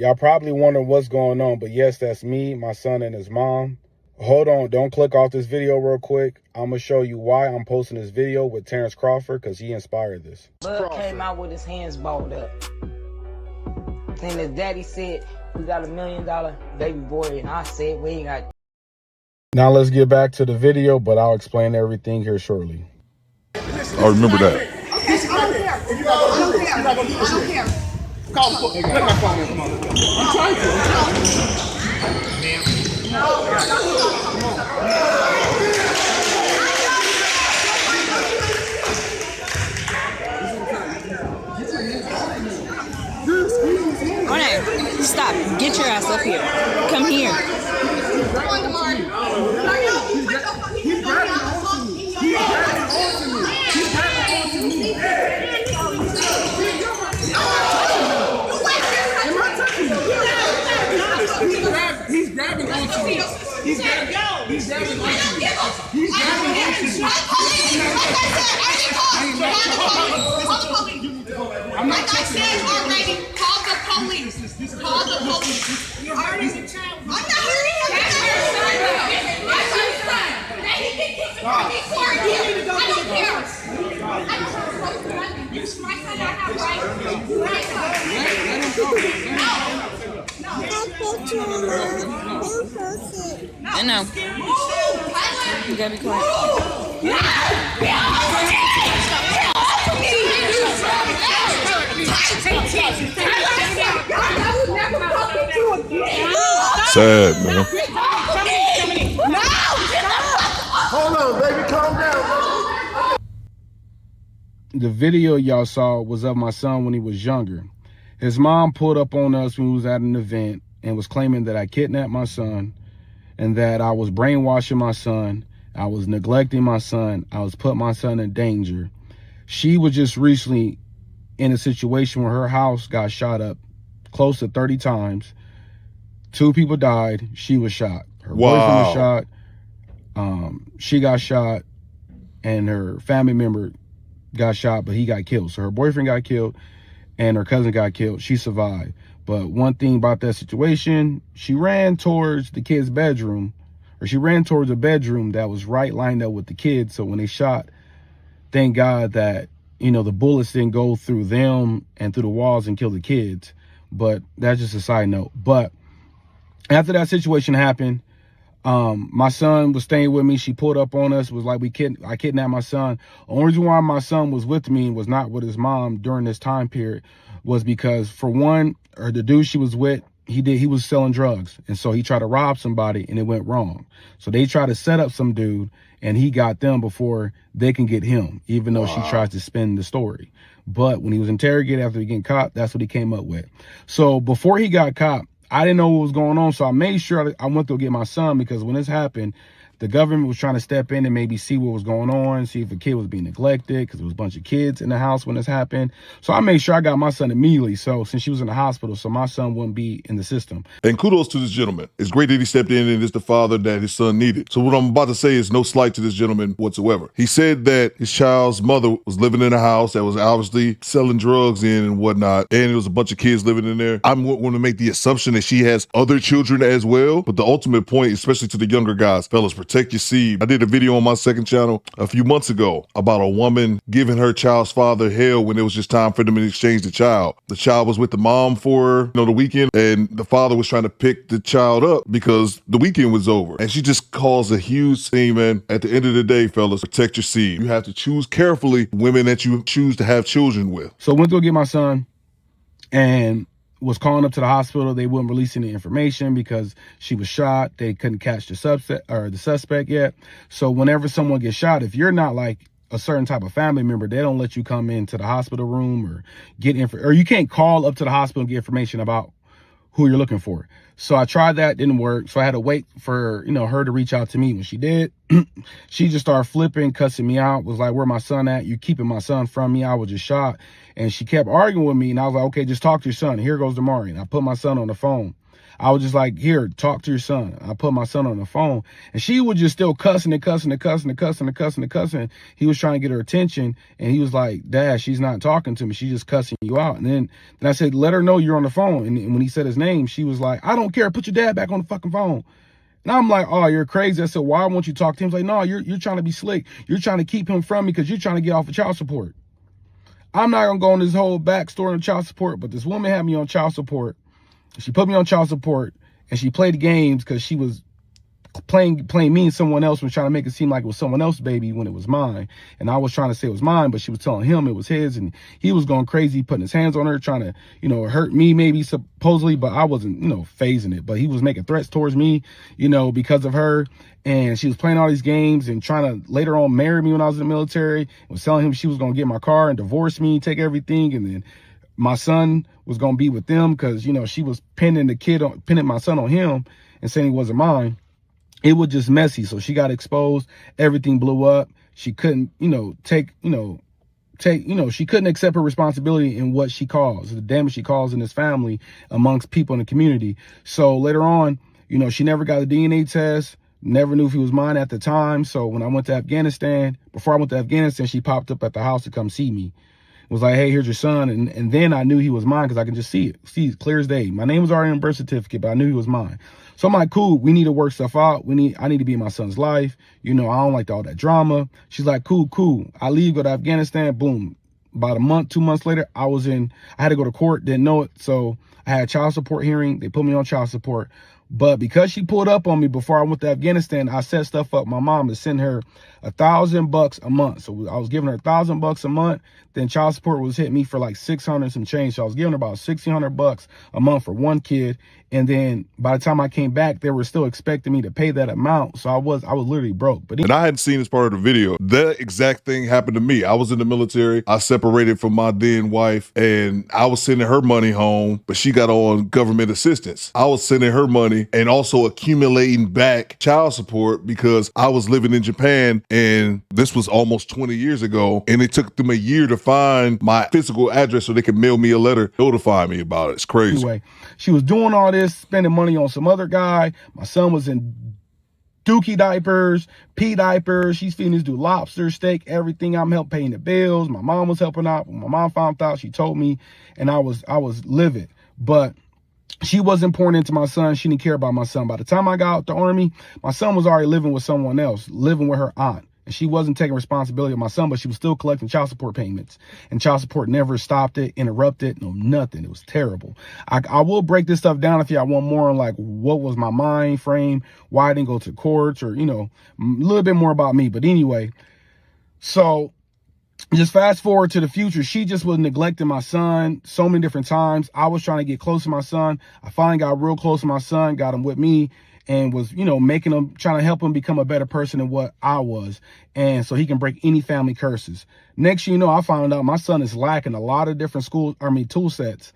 Y'all probably wonder what's going on, but yes, that's me, my son, and his mom. Hold on, don't click off this video real quick. I'm going to show you why I'm posting this video with Terence Crawford, because he inspired this. Bud came out with his hands balled up. And his daddy said, we got $1 million baby boy, and I said, we ain't got. Now let's get back to the video, but I'll explain everything here shortly. I remember that. Okay, I don't care. I don't care. Call the phone. Let my phone in. Come on. I'm trying to. Renee, stop. Get your ass up here. Come here. He's grabbing onto me. He's grabbing onto me. He's grabbing onto me. I'm not touching you. Already, call the police. Call the police. You're hurting the child. I'm not hurting him. That's your son. That he can kiss him from before you. I don't care. My son, I have rights. I know. You gotta be quiet. Sad, man. Hold on, baby. Calm down. The video y'all saw was of my son when he was younger. His mom pulled up on us when we was at an event and was claiming that I kidnapped my son and that I was brainwashing my son. I was neglecting my son. I was putting my son in danger. She was just recently in a situation where her house got shot up close to 30 times. 2 people died. She was shot. Her boyfriend was shot. She got shot, and her family member got shot, but he got killed. So her boyfriend got killed and her cousin got killed. She survived. But one thing about that situation, she ran towards the kid's bedroom, or she ran towards a bedroom that was right lined up with the kids. So when they shot, thank God that, you know, the bullets didn't go through them and through the walls and kill the kids. But that's just a side note. But after that situation happened, my son was staying with me. She pulled up on us, was like, I kidnapped my son. The only reason why my son was with me and was not with his mom during this time period was because, for one, or the dude she was with, he was selling drugs. And so he tried to rob somebody and it went wrong. So they tried to set up some dude and he got them before they can get him, even though she tries to spin the story. But when he was interrogated after he getting caught, that's what he came up with. So before he got caught, I didn't know what was going on, so I made sure I went to go get my son, because when this happened, the government was trying to step in and maybe see what was going on, see if a kid was being neglected, because there was a bunch of kids in the house when this happened. So I made sure I got my son immediately, so since she was in the hospital, so my son wouldn't be in the system. And kudos to this gentleman. It's great that he stepped in and is the father that his son needed. So what I'm about to say is no slight to this gentleman whatsoever. He said that his child's mother was living in a house that was obviously selling drugs in and whatnot, and there was a bunch of kids living in there. I'm going to make the assumption that she has other children as well, but the ultimate point, especially to the younger guys, fellas, protect your seed. I did a video on my second channel a few months ago about a woman giving her child's father hell when it was just time for them to exchange the child. The child was with the mom for, the weekend, and the father was trying to pick the child up because the weekend was over. And she just caused a huge scene, man. At the end of the day, fellas, protect your seed. You have to choose carefully women that you choose to have children with. So I went to go get my son and was calling up to the hospital. They wouldn't release any information because she was shot. They couldn't catch the suspect yet. So whenever someone gets shot, if you're not like a certain type of family member, they don't let you come into the hospital room or get or you can't call up to the hospital and get information about who you're looking for. So I tried that, didn't work. So I had to wait for, her to reach out to me. When she did, she just started flipping, cussing me out, was like, where my son at? You keeping my son from me? I was just shot. And she kept arguing with me. And I was like, okay, just talk to your son. Here goes Damari. And I put my son on the phone. I was just like, here, talk to your son. I put my son on the phone, and she was just still cussing and cussing and cussing and cussing and cussing and cussing. He was trying to get her attention, and he was like, Dad, she's not talking to me. She's just cussing you out. And then I said, let her know you're on the phone. And when he said his name, she was like, I don't care. Put your dad back on the fucking phone. And I'm like, oh, you're crazy. I said, why won't you talk to him? He's like, no, you're trying to be slick. You're trying to keep him from me because you're trying to get off of child support. I'm not going to go on this whole backstory on child support, but this woman had me on child support. She put me on child support, and she played games because she was playing me and someone else, was trying to make it seem like it was someone else's baby when it was mine. And I was trying to say it was mine, but she was telling him it was his, and he was going crazy, putting his hands on her, trying to, hurt me maybe supposedly, but I wasn't, phasing it. But he was making threats towards me, because of her. And she was playing all these games and trying to later on marry me when I was in the military. And was telling him she was going to get my car and divorce me, take everything. And then my son was going to be with them because, she was pinning my son on him and saying he wasn't mine. It was just messy. So she got exposed. Everything blew up. She couldn't, she couldn't accept her responsibility in what she caused, the damage she caused in this family amongst people in the community. So later on, she never got a DNA test. Never knew if he was mine at the time. So when I went to Afghanistan, she popped up at the house to come see me. It was like, hey, here's your son. And then I knew he was mine because I can just see it clear as day. My name was already on the birth certificate, but I knew he was mine. So I'm like, cool, we need to work stuff out. I need to be in my son's life. I don't like all that drama. She's like, cool. I leave, go to Afghanistan, boom. About a month, 2 months later, I had to go to court, didn't know it. So I had a child support hearing. They put me on child support. But because she pulled up on me before I went to Afghanistan, I set stuff up my mom to send her $1,000 a month. So I was giving her $1,000 a month. Then child support was hitting me for like 600 some change. So I was giving her about $1,600 a month for one kid. And then by the time I came back, they were still expecting me to pay that amount. So I was literally broke. And I hadn't seen this part of the video. That exact thing happened to me. I was in the military. I separated from my then wife, and I was sending her money home, but she got on government assistance. I was sending her money and also accumulating back child support because I was living in Japan, and this was almost 20 years ago, and it took them a year to find my physical address so they could mail me a letter notifying me about it. It's crazy. Anyway, she was doing all this, spending money on some other guy. My son was in Dookie diapers, pea diapers. She's feeding this dude lobster, steak, everything. I'm helping paying the bills. My mom was helping out. When my mom found out, she told me, and I was livid. But she wasn't pouring into my son. She didn't care about my son. By the time I got out the Army, my son was already living with someone else, living with her aunt. And she wasn't taking responsibility of my son, but she was still collecting child support payments. And child support never stopped it, interrupted, no, nothing. It was terrible. I will break this stuff down if y'all want more on like what was my mind frame, why I didn't go to courts, or, a little bit more about me. But anyway, so just fast forward to the future. She just was neglecting my son so many different times. I was trying to get close to my son. I finally got real close to my son, got him with me, and was, making him, trying to help him become a better person than what I was. And so he can break any family curses. Next, I found out my son is lacking a lot of different tool sets,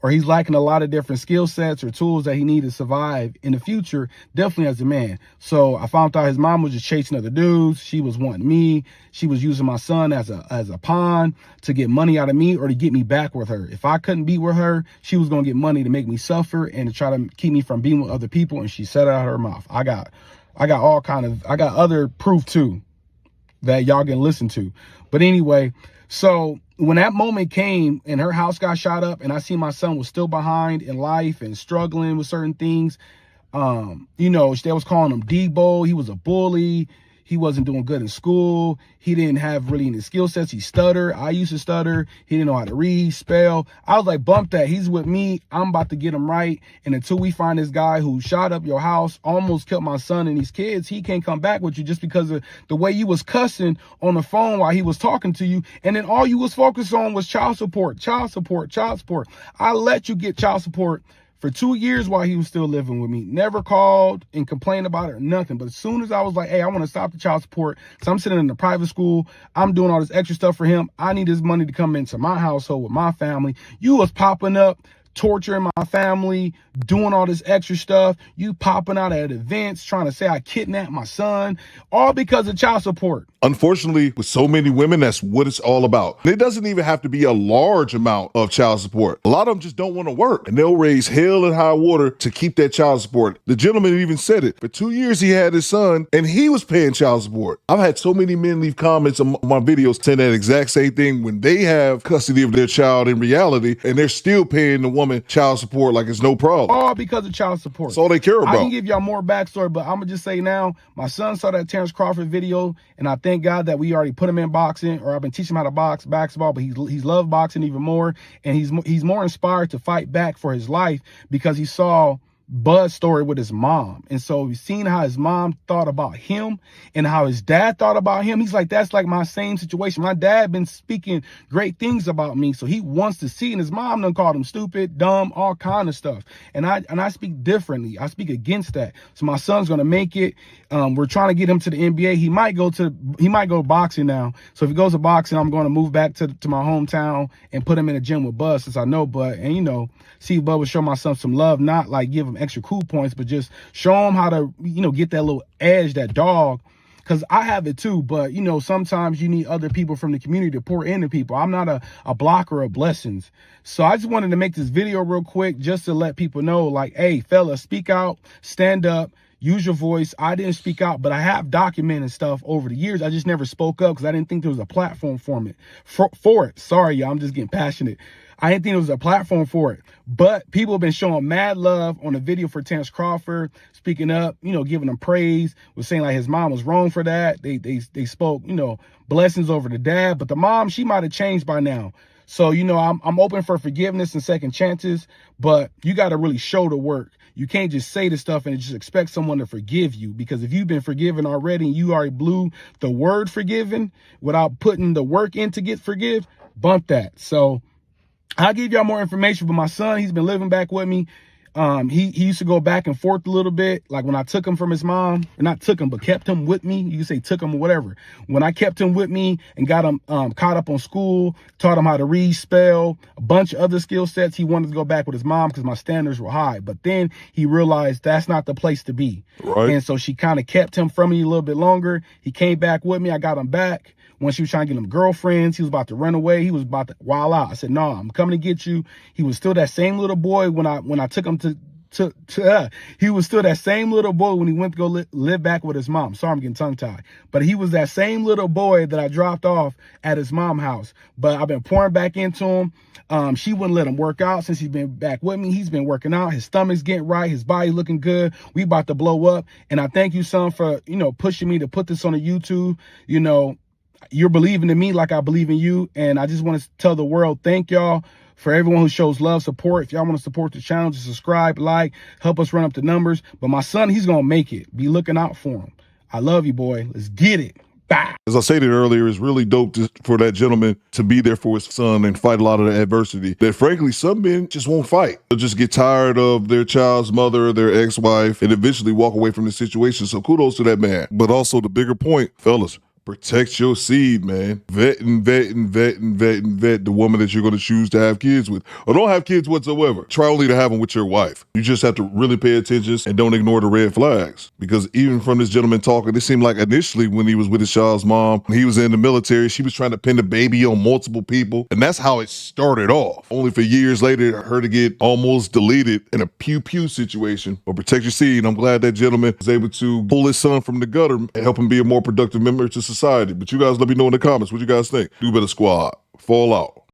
or he's lacking a lot of different skill sets or tools that he needs to survive in the future, definitely as a man. So I found out his mom was just chasing other dudes. She was wanting me. She was using my son as a pawn to get money out of me or to get me back with her. If I couldn't be with her, she was going to get money to make me suffer and to try to keep me from being with other people. And she said it out of her mouth. I got other proof too that y'all can listen to. But anyway, so when that moment came and her house got shot up and I see my son was still behind in life and struggling with certain things, they was calling him Debo. He was a bully. He wasn't doing good in school. He didn't have really any skill sets. He stuttered. I used to stutter. He didn't know how to read, spell. I was like, bump that. He's with me. I'm about to get him right. And until we find this guy who shot up your house, almost killed my son and these kids, he can't come back with you just because of the way you was cussing on the phone while he was talking to you. And then all you was focused on was child support, child support, child support. I let you get child support for 2 years while he was still living with me. Never called and complained about it or nothing. But as soon as I was like, hey, I want to stop the child support, so I'm sitting in the private school, I'm doing all this extra stuff for him, I need his money to come into my household with my family, you was popping up torturing my family, doing all this extra stuff. You popping out at events trying to say I kidnapped my son, all because of child support. Unfortunately, with so many women, that's what it's all about. And it doesn't even have to be a large amount of child support. A lot of them just don't want to work, and they'll raise hell and high water to keep that child support. The gentleman even said it. For 2 years, he had his son, and he was paying child support. I've had so many men leave comments on my videos saying that exact same thing when they have custody of their child in reality, and they're still paying the woman child support like it's no problem. All because of child support. That's all they care about. I can give y'all more backstory, but I'm going to just say now, my son saw that Terence Crawford video, and I thank God that we already put him in boxing, or I've been teaching him how to box basketball, but he's loved boxing even more, and he's more inspired to fight back for his life because he saw Bud's story with his mom. And so we've seen how his mom thought about him and how his dad thought about him. He's like, that's like my same situation. My dad been speaking great things about me, so he wants to see. And his mom done called him stupid, dumb, all kind of stuff. And I speak differently. I speak against that. So my son's gonna make it. We're trying to get him to the NBA. He might go boxing now. So if he goes to boxing, I'm going to move back to my hometown and put him in a gym with Bud, since I know Bud. And, you know, see Bud would show my son some love, not like give him extra cool points, but just show him how to, you know, get that little edge, that dog. Because I have it too, but, you know, sometimes you need other people from the community to pour into people. I'm not a blocker of blessings. So I just wanted to make this video real quick just to let people know, like, hey, fella, speak out, stand up, use your voice. I didn't speak out, but I have documented stuff over the years. I just never spoke up because I didn't think there was a platform for it. Sorry, y'all, I'm just getting passionate. I didn't think there was a platform for it. But people have been showing mad love on the video for Terence Crawford, speaking up, you know, giving him praise, was saying like his mom was wrong for that. They spoke, you know, blessings over the dad, but the mom, she might have changed by now. So, you know, I'm open for forgiveness and second chances, but you got to really show the work. You can't just say the stuff and just expect someone to forgive you, because if you've been forgiven already and you already blew the word forgiven without putting the work in to get forgive, bump that. So I'll give y'all more information, but my son, he's been living back with me. He used to go back and forth a little bit. Like when I took him from his mom, or not took him, but kept him with me. You can say took him or whatever. When I kept him with me and got him caught up on school, taught him how to read, spell, a bunch of other skill sets, he wanted to go back with his mom because my standards were high. But then he realized that's not the place to be. Right. And so she kind of kept him from me a little bit longer. He came back with me. I got him back. When she was trying to get him girlfriends, he was about to run away. He was about to wild out. I said, no, I'm coming to get you. He was still that same little boy when I took him he was still that same little boy when he went to go live back with his mom. Sorry, I'm getting tongue tied. But he was that same little boy that I dropped off at his mom's house. But I've been pouring back into him. She wouldn't let him work out since he's been back with me. He's been working out. His stomach's getting right. His body looking good. We about to blow up. And I thank you, son, for, you know, pushing me to put this on the YouTube. You know, you're believing in me like I believe in you. And I just want to tell the world, thank y'all for everyone who shows love, support. If y'all want to support the channel, just subscribe, like, help us run up the numbers. But my son, he's going to make it. Be looking out for him. I love you, boy. Let's get it. Bye. As I stated earlier, it's really dope for that gentleman to be there for his son and fight a lot of the adversity that, frankly, some men just won't fight. They'll just get tired of their child's mother, their ex-wife, and eventually walk away from the situation. So kudos to that man. But also the bigger point, fellas, protect your seed, man. Vet the woman that you're going to choose to have kids with. Or don't have kids whatsoever. Try only to have them with your wife. You just have to really pay attention and don't ignore the red flags. Because even from this gentleman talking, it seemed like initially when he was with his child's mom, he was in the military, she was trying to pin the baby on multiple people. And that's how it started off. Only for years later, her to get almost deleted in a pew-pew situation. But protect your seed. I'm glad that gentleman was able to pull his son from the gutter and help him be a more productive member to society. But you guys let me know in the comments what you guys think. Do Better Squad. Fall out.